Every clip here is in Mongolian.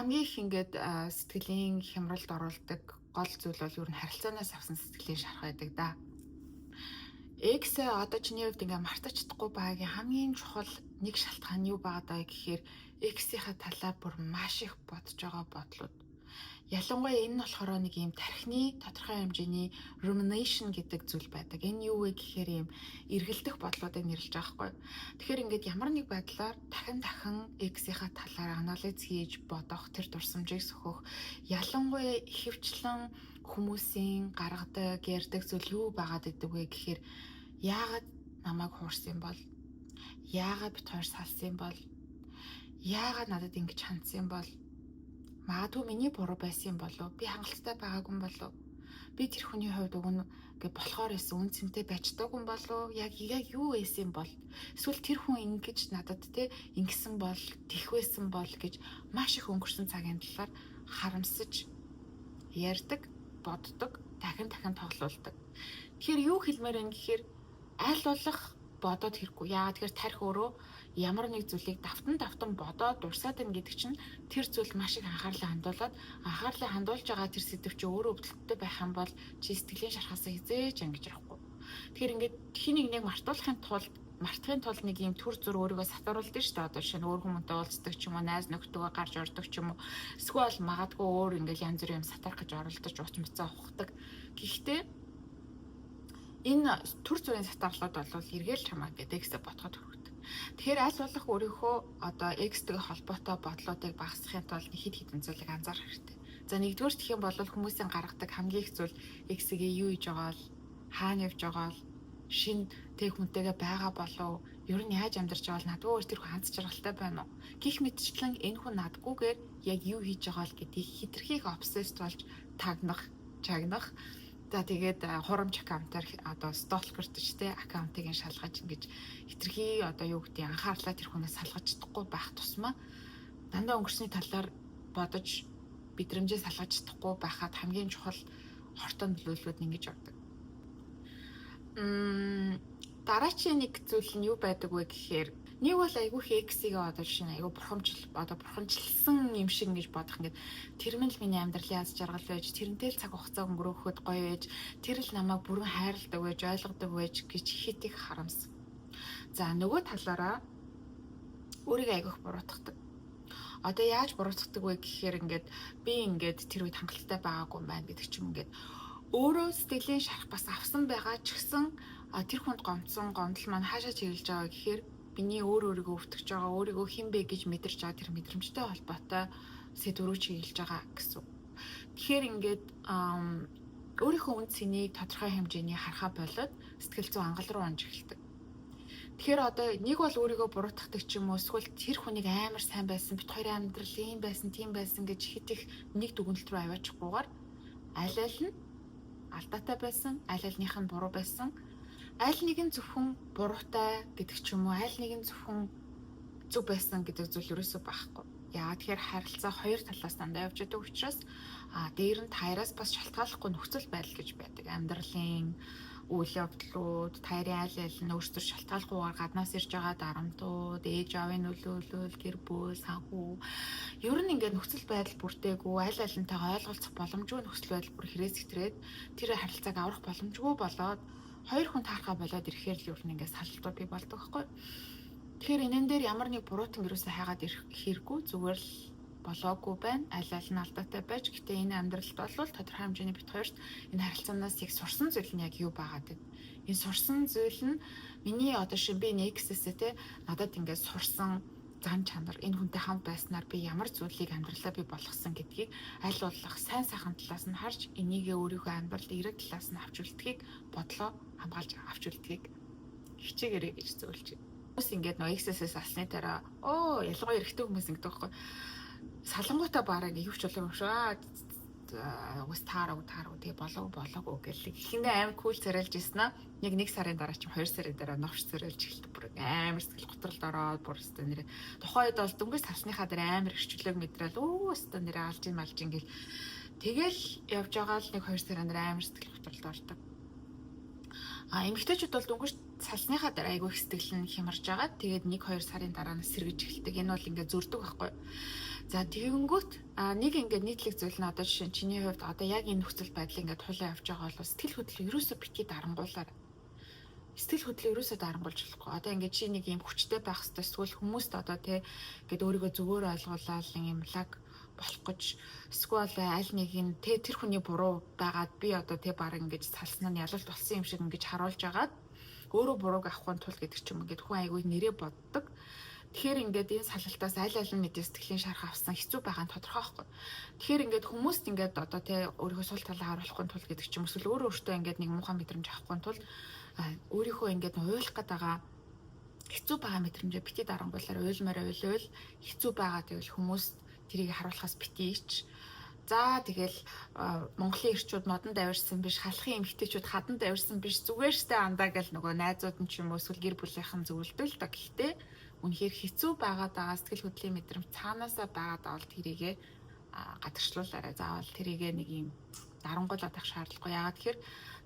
хамгийн их ингээд сэтгэлийн хямралд оруулдаг гол зүйл бол ер нь харилцаанаас авсан сэтгэлийн шарах байдаг да. X одоо чиний хувьд ингээ мартаж чадахгүй байгаагийн хамгийн чухал нэг шалтгаан юу байгаа даа гэхээр X-ийнхаа талаар бүр маш их бодож байгаа бодлууд. Ялангуяа энэ нь болохоор нэг юм тархины тодорхой хэмжээний rumination гэдэг зүйл байдаг. Энэ юу вэ гэхээр юм эргэлдэх бодлуудыг нэрлэж байгаа хгүй. Тэгэхээр ингээд ямар нэг байдлаар дахин X-ийнхаа талаар анализ хийж бодох, тэр дурсамжийг сөхөх, ялангуяа ихэвчлэн хүмүүсийн гаргадаг, ярьдаг зүйл юу байгаад идэг вэ гэхээр яагаад намайг хуурсан бол, яагаад бит хоёр салсан бол, яагаад надад ингэж хандсан бол, магадгүй миний буруу байсан болов, би хангалттай байгаагүй болов, би тэр хүний хувьд уг нь болохоор эсвэл үн цэнтэй байждаггүй болов, яг юу байсан бол, эсвэл тэр хүн ингэж надад ингэсэн бол, тэх байсан бол гэж маш их өнгөрсөн цагийн талаар харамсаж ярьдаг, боддог, дахин тоглоулдаг. Тэгэхээр юу хэлмээр юм гэхээр аль болох бодоод хэрэггүй. Яагаад тэгэхээр тарих өөрөө ямар нэг зүйлийг давтан бодоод дурсаад байна гэдэг чинь тэр зүйл маш их анхаарлаа хандуулж байгаа тэр сэдв чи өөрөө өвдөлттэй байх юм бол чи сэтгэлийн шархаасаа хизээж ангиж ярихгүй. Тэгэхээр ингээд хин нэг мартахын тулд нэг юм төр зүр өөрийгөө сатруулдаг шүү дээ. Одоо жишээ нь өөр хүмүүнтэй уулздаг ч юм уу, найз нөхдөдөө гарч ордог ч юм уу. Эсвэл магадгүй өөр ингээл янз бүрийн юм сатарах гэж оролдож ууч мцаа ухдаг. Гэхдээ энэ төр зүрийн сатарлууд бол эргээл чамаа гэдэг X-тэй ботход хүргэдэг. Тэгэхээр аль болох өөрийнхөө одоо X-тэй холбоотой бодлоодыг багасгахын тулд хэд хэдэн зүйлийг анзаарах хэрэгтэй. За нэгдүгээр гэх юм бол хүмүүсийн гаргадаг хамгийн их зүйл X-гээ юу хийж байгаа л, хаана явж байгаа л, шин хүнтэйгээ байгаа болов, ер нь яаж амьдарч байгаа л надгүй өөр тэр хүн ханц жаргалтай байна уу гэх мэтчлэн энэ хүн надгүйгээр яг юу хийж байгаа л гэдгийг хитрхийг обсесд болж чагнах. За тэгээд хурамч аккаунтаар одоо сталкерч аккаунтыг шалгаж ингэж хитрхий одоо юу гэдэг анхаарлаа тэр хүнээс салгаж чадахгүй байх тусмаа дандаа өнгөрсний талаар бодож бидрэмжээ салгаж чадахгүй байхад хамгийн чухал хортон нөлөөллүүд ингэж ордог. Дараачийн нэг зүйл нь юу байдаг вэ гэхээр нэг бол айгүй X-ийг одоо жишээ нь айгүй бурхамжилсан юм шиг ингэж бодох ингээд тэр мэн л миний амьдралын аз жаргал байж, тэрнтэй л цаг хугацаа өнгөрөөхөд гоё байж, тэр л намайг бүрэн хайрладаг байж, ойлгодог байж гэж хит их харамсан. За нөгөө талаараа өөрийгөө айгүйх буруутгадаг. Одоо яаж буруутгадаг вэ гэхээр ингээд би ингээд тэр үед хангалттай байгаагүй юм байна гэдэг ч юм ингээд өөрөө сэтгэлийн шарах бас авсан байгаа ч гэсэн тэр хүнд гомдсон гомдол маань хаашаа чиглэж байгаа гэхээр биний өөрийгөө өвтгөж байгаа, өөрийгөө хэн бэ гэж мэдэрч байгаа тэр мэдрэмжтэй холбоотой сэдврүү чиглэж байгаа гэсэн. Тэгэхээр ингээд өөрийнхөө үн цэнийг тодорхой хэмжээний харахаа болоод сэтгэл зүйн ангал руу онж эхэлдэг. Тэгэхээр одоо нэг бол өөрийгөө буруутгадаг ч юм уу, эсвэл тэр хүнийг амар сайн байсан, бит хоёрын амьдрал ийм байсан, тийм байсан гэж хит их нэг дүгнэлт рүү аваачихгүйгээр аль нь алдаатай байсан, аль альнийх нь буруу байсан, аль нэг нь зөвхөн буруутай гэдэг ч юм уу, аль нэг нь зөвхөн зөв байсан гэдэг зүйл ерөөсөө байхгүй. Яагаад тэгэхээр харилцаа хоёр талаас дандаа явж байгаа учраас дээр нь таяраас бас шалтгааллахгүй нөхцөл байдал гэж байдаг. Амьдралын үйл явдлууд, таярын аль нь өөрсдөө шалтгааллахгүйгээр гаднаас ирж байгаа дарамтууд, ээж аавын нөлөөлөл, гэр бүл, санхүү. Ер нь ингээд нөхцөл байдал бүртээгүй, аль альнтайгаа ойлголцох боломжгүй нөхцөл байдал бүр хэрэг сэтрээд тэр харилцааг аврах боломжгүй болоод хоёр хүн таархаа болоод ирэхээр л ер нь ингээд салалтууд бий болдог байхгүй. Тэгэхээр энэн дээр ямар нэг буруутан юусаа хайгаад ирэх хэрэггүй, зүгээр л болоогүй байна. Аль нь алдаатай байж, гэтээ энэ амьдралд бол тодорхой хэмжээний бит хоёрт энэ харилцаанаас яг сурсан зүйл нь яг юу байгаад байна. Энэ сурсан зүйл нь миний одоо би X-ээс надад ингээд сурсан зан чанар, энэ хүнтэй хамт байснаар би ямар зүйлийг амьдралаа би болгосон гэдгийг аль болох сайн сайхан талаас нь харж, энийгээ өөрийнхөө амьдралд эрэг талаас нь авч үлдэхийг бодлоо хамгаалж авч үлдэхийг хичээгээрэй гэж зөвлөж байна. Хүмүүс ингээд X-ээс алсны дараа ялангуяа эрэгтэй хүмүүс ингэдэг байхгүй. Салангуудаа бараг юу ч болов юм шүү. Уус таарав тэгээ болоогүй гэл ихэндээ амар кул царайлж ирсэн аа. Нэг сарын дараа ч 2 сарын дараа новш царайлж эхэлдэг бүр амар сэтгэл готролд ороод бүр өстө нэрээ тухайд бол дөнгөж тавсныхаа дээр амар эрхчлөөг мэдрэл өстө нэрээ алж ин гэл тэгэл явж байгаа л 1-2 сарын дараа амар сэтгэл готролд ордог. Эмэгтэйчүүд бол дөнгөж салсныхаа дараа айгүй их сэтгэл нь хямарж байгаа. Тэгээд 1-2 сарын дараа нь сэргэж эхэлдэг. Энэ бол ингээд зөрдөг байхгүй. За тэгэнгүүт нэг ингээд нийтлэг зүйл нь одоо жишээ нь чиний хувьд одоо яг энэ нөхцөл байдал ингээд тулаан явж байгаа бол сэтгэл хөдлөл ерөөсө битгий дарангуулаар. Сэтгэл хөдлөл ерөөсө дарангуулж болохгүй. Одоо ингээд чи нэг юм хүчтэй байх хэвээр эсвэл хүмүүст одоо тэ ингээд өөрийгөө зөвөр ойлгуулаад нэг юм лаг болох гэж эсвэл аль нэг юм тэр хүний буруу байгаад би одоо тэ баг ингээд салсан нь ялалт болсон юм шиг ингээд харуулж агаад өөрөө бурууг авахгүй тул гэдэг ч юм ингээд хүн айгүй нэрээ боддог. Тэгэхээр ингээд энэ салалтаас аль аль нь мэдээ сэтгэлийн шарах авсан хэцүү байгаа нь тодорхой байхгүй. Тэгэхээр ингээд хүмүүст ингээд одоо тэ өөрийнхөө сул талаа харуулахгүй тул гэдэг ч юм эсвэл өөрөө өөртөө ингээд нэг муухай мэдрэмж авахгүй тул өөрийнхөө ингээд уйлах гээд байгаа хэцүү байгаа мэдрэмжээ бити дарангуулаар уйлмаар уйлвал хэцүү байгаа тэгвэл хүмүүст тэрийг харуулахаас битийч. За тэгэл Монголын эрчүүд модон давирсан биш, халахын эмэгтэйчүүд хадан давирсан биш, зүгээр штэ андаа гэл нөгөө найзууд нь ч юм уу эсвэл гэр бүлийнхэн зөвлөдөл та. Гэхдээ үнэхээр хэцүү байгаад байгаа сэтгэл хөдлөлийн мэдрэмж цаанаасаа байгаад байгаа бол тэрийгэ гадагшлуулаарай. Заавал тэрийгэ нэг юм дарангуулаад авах шаардлагагүй. Яагаад тэгэхээр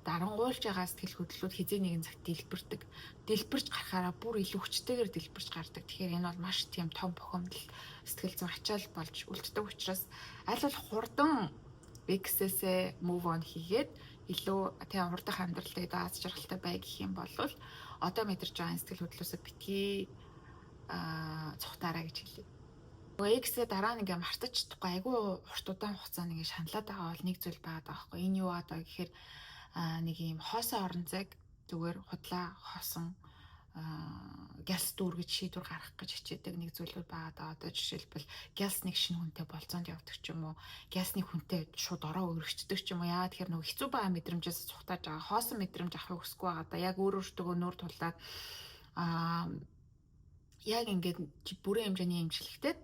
дарангуулж байгаа сэтгэл хөдлөлүүд хизээ нэгэн цагт дэлбэрдэг. Дэлбэрч гарахаараа бүр илүү хүчтэйгээр дэлбэрч гардаг. Тэгэхээр энэ бол маш тийм том бохомдол сэтгэл зүйн ачаал болж үлддэг учраас аль болох хурдан X-ээсээ move on хийгээд илүү тийм хурдах амьдралтай дааз жаргалтай бай гэх юм бол одоо мэдэрч байгаа сэтгэл хөдлөлөөсөө битгий цухтаараа гэж хэлээ. Нөгөө X-ээ дараа нэг юм мартаж чадахгүй айгүй урт удаан хугацаанд ингэ шаналаад байгаа бол нэг зүйл байгаад байгаа байхгүй. Энэ юу одоо гэхээр нэг юм хоосон орон зайг зүгээр худлаа хоосон гялс дүүргэж шийдвэр гаргах гэж хичээдэг нэг зүйлүүд байгаа. Одоо жишээлбэл гялс нэг шинэ хүнтэй болцоонд явдаг ч юм уу, гялсны хүнтэй шууд ороо өргөчдөг ч юм уу. Яагаад тэгэхээр нөгөө хэцүү байгаа мэдрэмжээс цухтааж байгаа, хоосон мэдрэмж авахыг хүсэхгүй байгаа. Одоо яг өөртөө нүүр тулаад яг ингээд бүрэн хэмжээний имжлэгтэй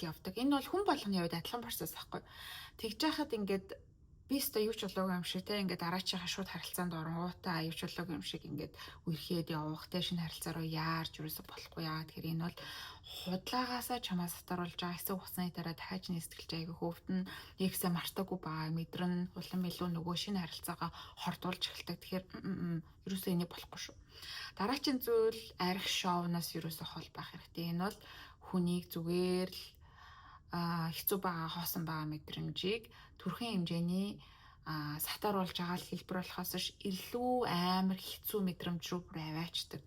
явдаг. Энэ бол хүн болгоны хувьд адилхан процесс байхгүй. Тэгж яхад ингээд би өстой юу ч болоогүй юм шиг те ингээд дараачийн шууд харилцаанд оронгуудаа юу ч болоогүй юм шиг ингээд үерхэд явах те шинэ харилцаа руу яарч юусоо болохгүй яа. Тэгэхээр энэ бол худлагаасаа чамаас сатаруулж байгаа хэсэг хугацааны дараа дахиад нэг сэтгэлж аяга хөвдөн нэгсээ мартаагүй баа мэдрэн улам илүү нөгөө шинэ харилцаагаа хордуулж эхэлдэг. Тэгэхээр юусоо энийг болохгүй шүү. Дараачийн зүйл арх шоунаас юусоо хол байх хэрэгтэй. Энэ бол хүнийг зүгээр л хэцүү байгаа хоосон байгаа мэдрэмжийг төрхөн хэмжээний сатаруулж байгаа л хэлбэр болохоос ш илүү амар хэцүү мэдрэмж рүү бүр аваачдаг.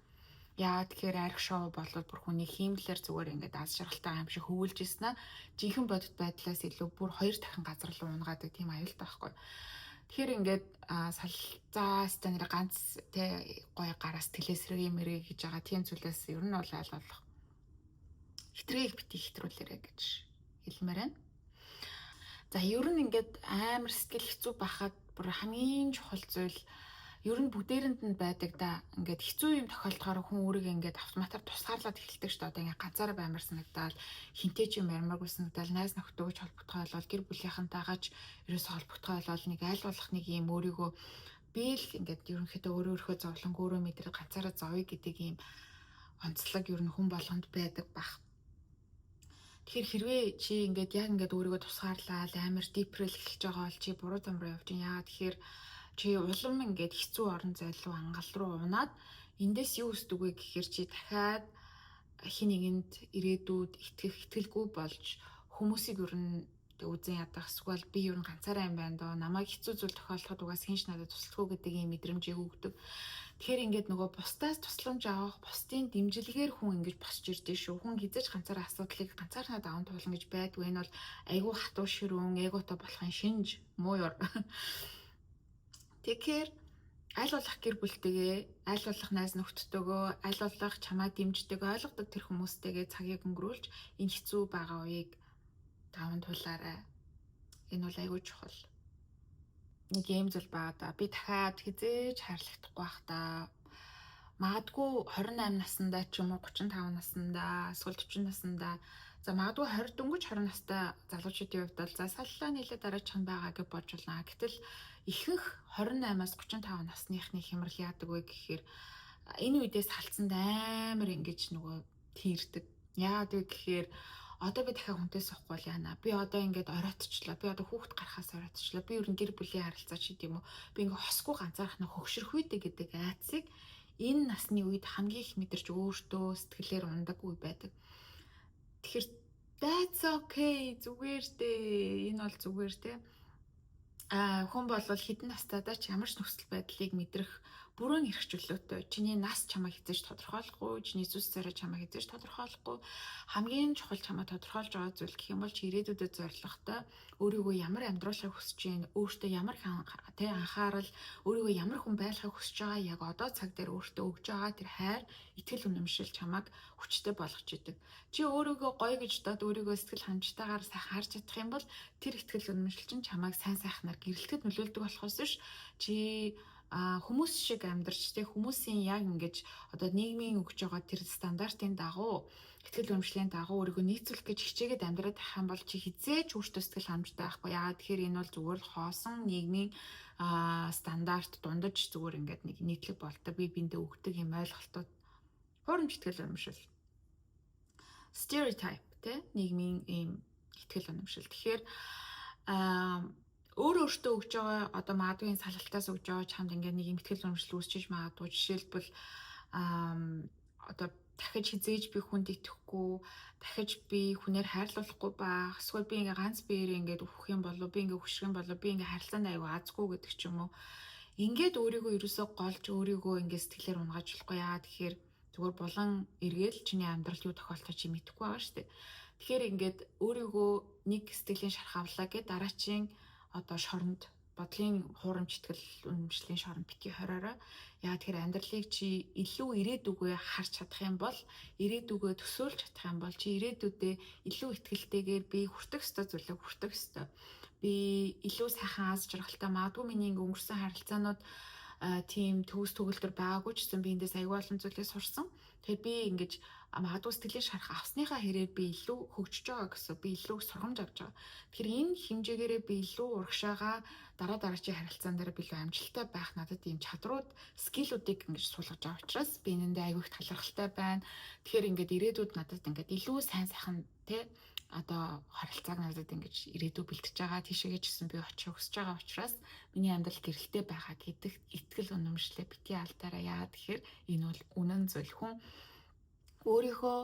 Яа тэгэхээр арх шоу болоод бүр хүний хиймлэр зүгээр ингээд аз жаргалтай юм шиг хөвөлж ирсэн аа. Жинхэнэ бодит байдлаас илүү бүр 2 дахин газар руу унгаадаг тийм аюултай байхгүй. Тэгэхээр ингээд салцаа станер ганц тэ гоё гараас телесрэг мэрэг гэж байгаа тийм зүйлээс ер нь бол аль болох хитрээ бити хитрүүлээрэ гэж хэлмээр байна. За ер нь ингээд амар сэтгэл хэцүү байхад бүр хамгийн чухал зүйл ер нь бүгдээрэнд нь байдаг да. Ингээд хэцүү юм тохиолдохоор хүн өөрийгөө ингээд автоматар тусгаарлаад эхэлдэг шүү дээ. Одоо ингээд ганцаараа баймар санагдаад хинтээ ч юм ярмааргүй санагдаад найз нөхдөж холбогдохой болол гэр бүлийнхэнтэйгаач ерөөсөө холбогдохой болол нэг айл болох нэг юм өөрийгөө би л ингээд ерөнхийдөө өөрийнхөө зовлонг өөрөө мэдрээд ганцаараа зовё гэдэг юм онцлог ер нь хүн болгонд байдаг бах. Тэгэхээр хэрвээ чи ингээд яг ингээд өөрийгөө тусгаарлаад амар депрэл эхэлж байгаа бол чи буруу зам руу явж байна. Яагаад тэгэхээр чи улам ингээд хэцүү орон зай руу ангал руу унаад эндээс юу өсдөг вэ гэхээр чи дахиад хин нэгэнд ирээдүйд итгэлгүй болж хүмүүсийг ер нь үзэн ядах эсвэл би ер нь ганцаараа юм байна доо намайг хэцүү зүйл тохиолдоход угаас хинч надад туслахгүй гэдэг ийм мэдрэмжийг өгдөг. Тэгэхээр ингээд нөгөө бусдаас тусламж авах, бусдын дэмжлэгээр хүн ингэж босч ирдээ шүү. Хүн хизээж ганцаараа асуудлыг ганцаараа даван туулна гэж байдгүй. Энэ бол айгүй хатуу ширүүн, эготой болохын шинж муу ёр. Тэгэхээр аль болох гэр бүлтэйгээ, аль болох найз нөхдөдтэйгөө, аль болох чамаа дэмждэг, ойлгодог тэр хүмүүстэйгээ цагийг өнгөрүүлж энэ хэцүү байгаа үеийг даван туулаарай. Энэ бол айгүй чухал. Нэг юм зүйл байгаа да. Би дахиад хизээж хайрлагдахгүй бах та. Магадгүй 28 наснда ч юм уу 35 наснда, эсвэл 40 наснда. За магадгүй 20 дөнгөж 20 настай залуучуудын хувьд бол за саллаа нийлээ дараачих нь байгаа гэж бодж байна. Гэтэл ихэнх 28-аас 35 насныхны хямрал яадаг вэ гэхээр энэ үедээс халдсанд амар ингэж нөгөө тийрдэг. Яагаад вэ гэхээр одоо би дахиад хүнтэй суухгүй яана. Би одоо ингээд оройтчлаа. Би одоо хүүхэд гарахаас оройтчлаа. Би ер нь гэр бүлийн харилцаа ч гэдэм үү. Би ингээд хосгүй ганцаархнаа хөгшрөх үйдэ гэдэг айцыг энэ насны үед хамгийн их мэдэрч өөртөө сэтгэлээр ундаг үе байдаг. Тэгэхээр That's okay. Зүгээр дээ. Энэ бол зүгээр дээ. Хүн бол хэдэн настайдаа ч ямар ч нөхцөл байдлыг мэдрэх бүрэн эрх чөлөөтэй. Чиний нас чамайг хязгаарч тодорхойлохгүй, чиний зүс царай чамайг хязгаарч тодорхойлохгүй. Хамгийн чухал чамайг тодорхойлж байгаа зүйл гэх юм бол чи ирээдүйдээ зоригтой өөрийгөө ямар амьдруулахыг хүсэж байна, өөртөө ямар анхаарал, өөрийгөө ямар хүн байлгахыг хүсэж байгаа, яг одоо цаг дээр өөртөө өгж байгаа тэр хайр, итгэл үнэмшил чамайг хүчтэй болгож идэг. Чи өөрийгөө гоё гэж бодоод өөрийгөө сэтгэл ханамжтайгаар сайхан харж чадах юм бол тэр итгэл үнэмшил чинь чамайг сайн сайхнаар гэрэлтэд нөлөөлдөг болохоос биш чи хүмүүс шиг амьдарч те хүмүүсийн яг ингэж одоо нийгмийн өгж байгаа тэр стандартын дагуу итгэл үнэмшлийн дагуу өөрийгөө нийцүүлэх гэж хичээгээд амьдраад байх юм бол чи хизээч өөртөө сэтгэл ханамжтай байхгүй. Яагаад тэгэхээр энэ бол зүгээр л хоосон нийгмийн стандарт дундаж зүгээр ингээд нэг нийтлэг болдог бие биендээ өгдөг юм ойлголтууд хуурамч итгэл үнэмшил stereotype те нийгмийн ийм итгэл үнэмшил. Тэгэхээр өөртөө өгж байгаа одоо магадгүй салхалтаас өгж байгаа чамд ингээд нэг юм итгэл үнэмшил үүсчиж магадгүй. Жишээлбэл одоо дахиж хизээж би хүнд итгэхгүй, дахиж би хүнээр хайрлуулахгүй байх, эсвэл би ингээ ганц биеэр ингээд өөхөх юм болов, би ингээ хөшрөх юм болов, би ингээ харилцаанд аягүй азгүй гэдэг ч юм уу. Ингээд өөрийгөө ерөөсөө голж өөрийгөө ингээ сэтгэлээр унгааж болохгүй. Яа тэгэхээр зүгээр булан эргээл чиний амьдралд юу тохиолдож чи мэдэхгүй байгаа шүү дээ. Тэгэхээр ингээд өөрийгөө нэг сэтгэлийн шархавлаа гэж дараачийн одоо шоронд бодлын хуурамч итгэл үнэмшлийн шоронд битгий хориорой. Яа тэгэхээр амьдралыг чи илүү ирээдүгөө харж чадах юм бол ирээдүгөө төсөөлж чадах юм бол чи ирээдүйдээ илүү ихтгэлтэйгээр би хүртэх ёстой зүйлээ хүртэх ёстой. Би илүү сайхан аз жаргалтай магадгүй миний ингээ өнгөрсөн харилцаанууд тийм төгс төгөлдөр байгаагүй ч гэсэн би эндээс аягүй олон зүйлээ сурсан. Тэгэхээр би ингэж магадгүй сэтгэлийн шарах авсныхаа хэрээр би илүү хөгжиж байгаа гэсэн би илүү сургамж авч байгаа. Тэгэхээр энэ хэмжээгээрээ би илүү урагшаага дараачийн харилцаан дээр би илүү амжилттай байх надад ийм чадрууд, скиллүүдийг ингэж суулгаж байгаа учраас би энэндээ аягүй их талархалтай байна. Тэгэхээр ингээд ирээдүйд надад ингээд илүү сайн сайхан тий одоо харилцааг надад ингэж ирээдүй бэлтэж байгаа тийшээгээ ч гэсэн би очих хүсэж байгаа учраас миний амьдрал гэрэлтэй байгаа гэдэг итгэл үнэмшлээ бити алдаараа. Яа тэгэхээр энэ бол үнэн зүйл. Хүн өөрийнхөө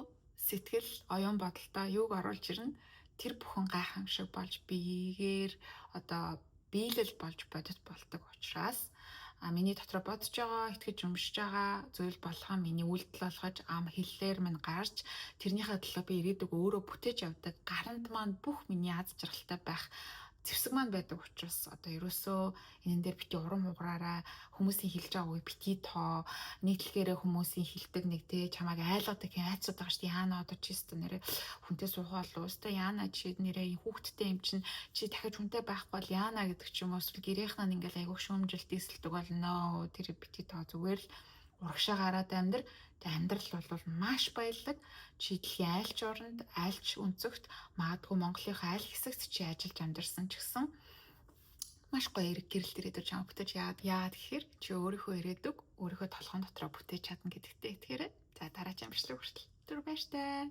сэтгэл оюун бодолтой юуг оруулж ирнэ тэр бүхэн гайхамшиг болж биегээр одоо биелэл болж бодит болдог учраас миний дотор бодож байгаа, итгэж өмшөж байгаа зүйл болгоо миний үйлдэл болгож ам хэллээр минь гарч тэрнийхээ төлөө би ирээдүг өөрөө бүтээж явдаг. Гаранд маань бүх миний аз жаргалтай байх зэвсэг маань байдаг учраас одоо ерөөсөө энэ дээр бити урам уграараа хүмүүсийн хэлж байгаа үе бити тоо нийтлэгээрээ хүмүүсийн хэлдэг нэг тэ чамайг айлгадаг айцууд байгаа шүү дээ. Яана одоо чи өстө нэрээ хүнтэй суугаал уу өстө яана чи нэрээ хүүхдтэй юм чинь чи дахиж хүнтэй байхгүй бол яана гэдэг ч юм уу эсвэл гэрийнхэн нь ингээл айгуу шүүмжилт дийсэлдэг болно. Тэр бити тоо зүгээр л урагшаа гараад амьдрал бол маш баялаг. Чи дэлхийн айлч оронд, айлч өнцөгт магадгүй Монголын айл хэсэгт чи ажиллаж амьдарсан ч гэсэн маш гоё эрг гэрэлт ирээдүйд чам бүтэж яагаад гэхээр чи өөрийнхөө ирээдүг өөрийнхөө толгойн дотроо бүтээж чадна гэдэгтэй итгээрэй. За дараагийн амжилт хүртэл түр баяртай.